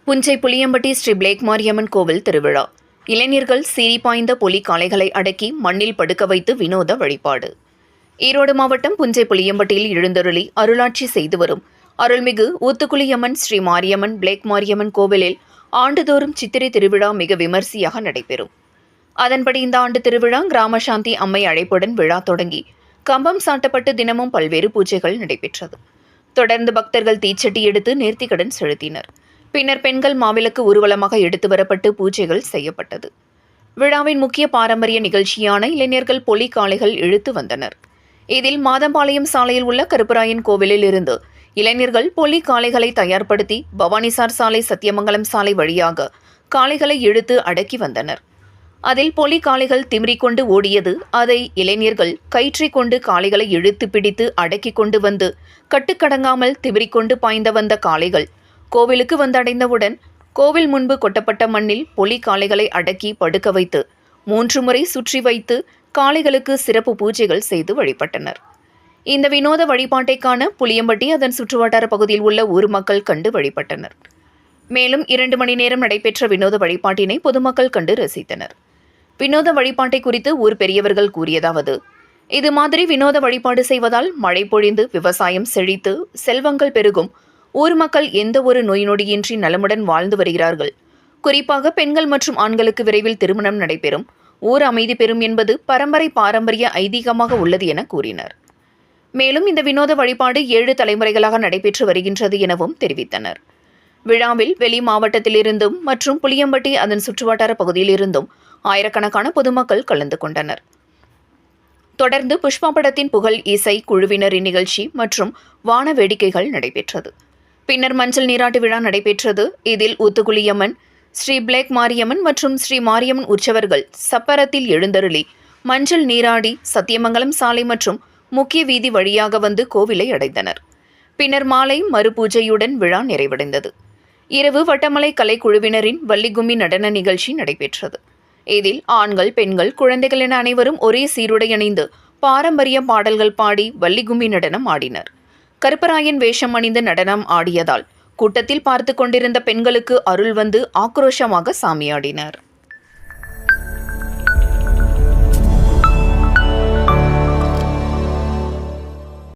புஞ்சை Puliyampatti Sri plague Mariamman கோவில் திருவிழா. இளைஞர்கள் சீறி பாய்ந்த பொலி காளைகளை அடக்கி மண்ணில் படுக்க வைத்து வினோத வழிபாடு. ஈரோடு மாவட்டம் புஞ்சை புளியம்பட்டியில் எழுந்தருளி அருளாட்சி செய்து வரும் அருள்மிகு ஊத்துக்குளியம்மன் ஸ்ரீ மாரியம்மன் பிளேக் மாரியம்மன் கோவிலில் ஆண்டுதோறும் சித்திரை திருவிழா மிக விமர்சையாக நடைபெறும். அதன்படி இந்த ஆண்டு திருவிழா கிராம சாந்தி அம்மை அழைப்புடன் விழா தொடங்கி கம்பம் சாட்டப்பட்டு தினமும் பல்வேறு பூஜைகள் நடைபெற்றது. தொடர்ந்து பக்தர்கள் தீச்சட்டி எடுத்து நேர்த்திக்கடன் செலுத்தினர். பின்னர் பெண்கள் மாவிளக்கு ஊர்வலமாக எடுத்து வரப்பட்டு பூஜைகள் செய்யப்பட்டது. விழாவின் முக்கிய பாரம்பரிய நிகழ்ச்சியான இளைஞர்கள் பொலி காளைகள் இழுத்து வந்தனர். இதில் மாதம்பாளையம் சாலையில் உள்ள கருப்பராயன் கோவிலில் இருந்து இளைஞர்கள் பொலி காளைகளை தயார்படுத்தி பவானிசார் சாலை சத்தியமங்கலம் சாலை வழியாக காளைகளை இழுத்து அடக்கி வந்தனர். அதில் பொலி காளைகள் திமிரிக்கொண்டு ஓடியது. அதை இளைஞர்கள் கயிற்றை கொண்டு காளைகளை இழுத்து பிடித்து அடக்கி கொண்டு வந்து கட்டுக்கடங்காமல் திமிரிக்கொண்டு பாய்ந்த வந்த காளைகள் கோவிலுக்கு வந்தடைந்தவுடன் கோவில் முன்பு கொட்டப்பட்ட மண்ணில் பொலி காளைகளை அடக்கி படுக்க வைத்து 3 முறை சுற்றி வைத்து காளைகளுக்கு சிறப்பு பூஜைகள் செய்து வழிபட்டனர். இந்த வினோத வழிபாட்டை காண புளியம்பட்டி அதன் சுற்றுவட்டார பகுதியில் உள்ள ஊர் மக்கள் கண்டு வழிபட்டனர். மேலும் 2 மணி நேரம் நடைபெற்ற வினோத வழிபாட்டினை பொதுமக்கள் கண்டு ரசித்தனர். வினோத வழிபாட்டை குறித்து ஊர் பெரியவர்கள் கூறியதாவது: இது மாதிரி வினோத வழிபாடு செய்வதால் மழை பொழிந்து விவசாயம் செழித்து செல்வங்கள் பெருகும். ஊர் மக்கள் எந்த ஒரு நோய் நொடியின்றி நலமுடன் வாழ்ந்து வருகிறார்கள். குறிப்பாக பெண்கள் மற்றும் ஆண்களுக்கு விரைவில் திருமணம் நடைபெறும். ஊர் அமைதி பெறும் என்பது பாரம்பரிய ஐதீகமாக உள்ளது என கூறினர். மேலும் இந்த வினோத வழிபாடு 7 தலைமுறைகளாக நடைபெற்று வருகின்றது எனவும் தெரிவித்தனர். விழாவில் வெளி மாவட்டத்திலிருந்தும் மற்றும் புளியம்பட்டி அதன் சுற்றுவட்டார பகுதியிலிருந்தும் ஆயிரக்கணக்கான பொதுமக்கள் கலந்து கொண்டனர். தொடர்ந்து புஷ்பா படத்தின் புகழ் இசை குழுவினரின் நிகழ்ச்சி மற்றும் வான வேடிக்கைகள் நடைபெற்றது. பின்னர் மஞ்சள் நீராட்டு விழா நடைபெற்றது. இதில் ஊத்துக்குளியம்மன், ஸ்ரீ பிளேக் மாரியம்மன் மற்றும் ஸ்ரீ மாரியம்மன் உற்சவர்கள் சப்பரத்தில் எழுந்தருளி மஞ்சள் நீராடி சத்தியமங்கலம் சாலை மற்றும் முக்கிய வீதி வழியாக வந்து கோவிலை அடைந்தனர். பின்னர் மாலை மறுபூஜையுடன் விழா நிறைவடைந்தது. இரவு வட்டமலை கலைக்குழுவினரின் வள்ளிகும்மி நடன நிகழ்ச்சி நடைபெற்றது. இதில் ஆண்கள், பெண்கள், குழந்தைகள் என அனைவரும் ஒரே சீருடை அணிந்து பாரம்பரிய பாடல்கள் பாடி வள்ளிகும்மி நடனம் ஆடினர். கருப்பராயன் வேஷம் அணிந்து நடனம் ஆடியதால் கூட்டத்தில் பார்த்து கொண்டிருந்த பெண்களுக்கு அருள் வந்து ஆக்ரோஷமாக சாமியாடினர்.